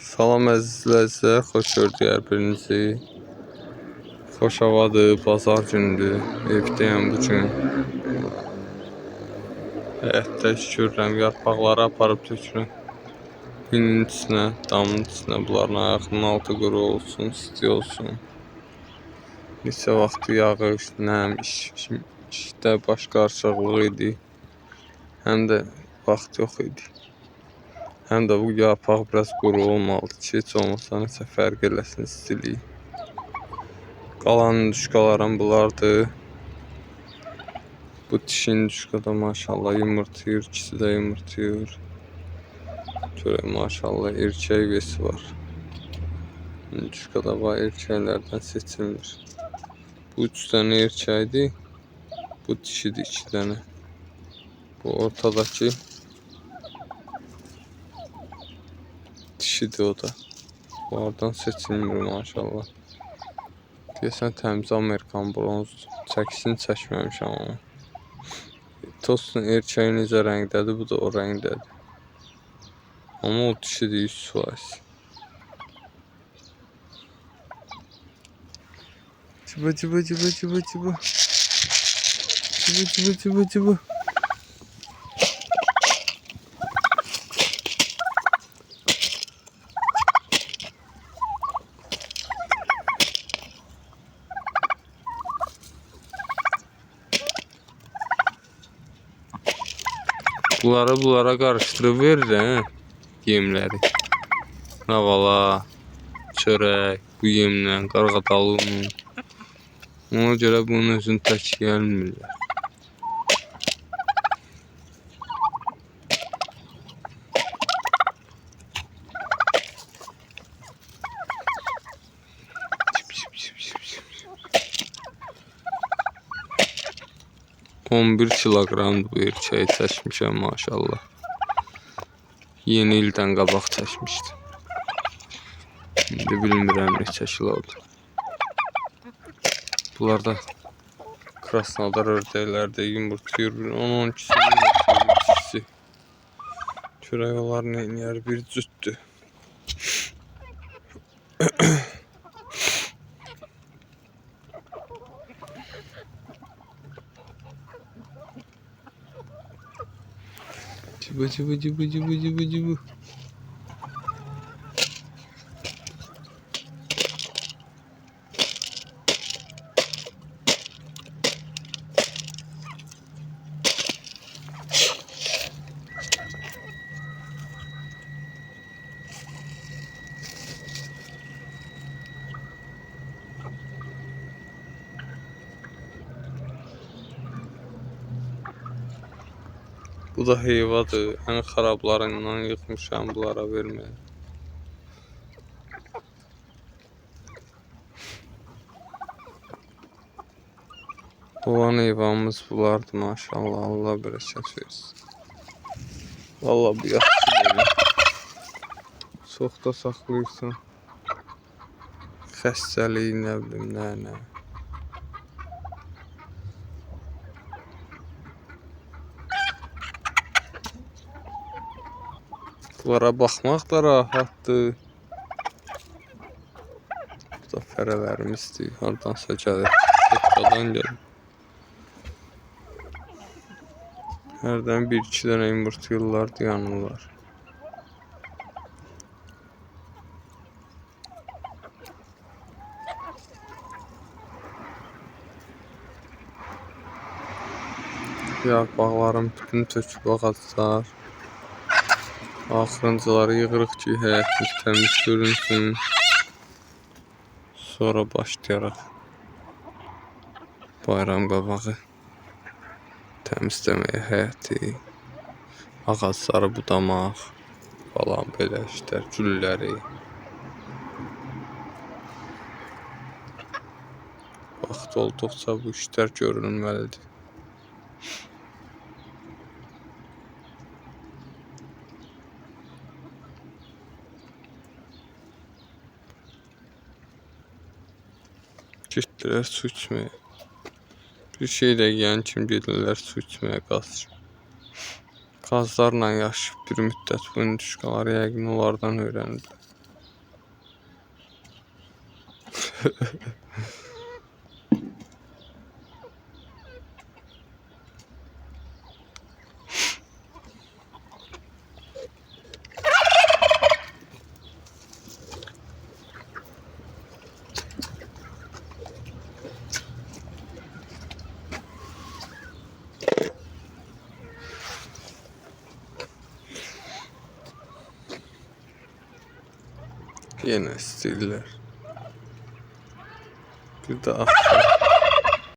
Salam əzizlər, xoş gördük hər birinizi. Xoş havadır, bazar gündür. Evdəyəm bu gün. Həyətdə şükürəm, yarpaqları aparıb tökürəm. Günün içinə, damın içinə, bunların ayağının altı quru olsun, isti olsun. Neçə vaxtı yağış, nəm, işdə baş qarışıqlığı idi. Həm də vaxt yox idi. Həm də bu yarpaq biraz quru olmalıdır ki, heç olmasa nəsə fərq eləsin istiliyi. Qalan induşkalarım bunlardır. Bu dişi induşkada maşallah yumurtlayır, ikisi də yumurtlayır. Görək maşallah erkək vesi var. İnduşkada var, erkəklərdən seçilmir. Bu 3 dənə erkəkdir. Bu dişidir 2 dənə. Bu ortadakı dişidir o da. Bunlardan seçilmir maşallah. Deyəsən təmiz Amerikan bronzdur. Çəkisini çəkməmişəm ama. Tostun erkəyi necə rəngdədir, bu da o rəngdədir. Ama o dişidir 100%. Cıbı cıbı cıbı cıbı cıbı. Cıbı cıbı cıbı cıbı. Bunlara qarışdırıb verirəm yemləri. Navala, çörək, bu yemlə, qarğadalını. Ona görə bunun özünü tək gəlmirlər. On 11 kiloqramdır bu erkəyi çəkmişəm maşallah. Yeni ildən qabaq çəkmişdim. İndi bilmirəm neçə kilodur. Bunlar da Krasnodar ördəklərdə yumurtlayır. 10-12'si yumurtlayır. Çörək onlar neyniyər, bir cütdür. Cıbı cıbı cıbı cıbı cıbı cıbı. Bu da heyvadır. Ən xarablarından yıxmışam bunlara verməyə. Olan heyvanımız bunlardır maşallah. Allah bərəkət versin. Vallahi bu yaxşı deyil. Çox da saxlayırsan. Xəstəliyi nə bilim nə. Bunlara baxmaq da rahatdır. Bu da fərələrimizdir. Hardansa gəlir. Setkadan gəlir. Hərdən 1-2 dənə yumurtlayırlar, dayanırlar. Yarpaqların bütün töküb ağaclar. Axırıncıları yığırıq ki, həyətimiz təmiz görünsün. Sonra başlayaraq bayram qabağı təmizləməyə həyəti, ağacları budamaq falan belə işlər, gülləri. Vaxt olduqca bu işlər görünməlidir. Getdilər su içməyə. Bir şey də yeyən kim gedirlər su içməyə qaz. Qazlarla yaşayıb bir müddət bu induşkaları yəqin onlardan öyrənirlər. Yine stiller. Bir de akşam.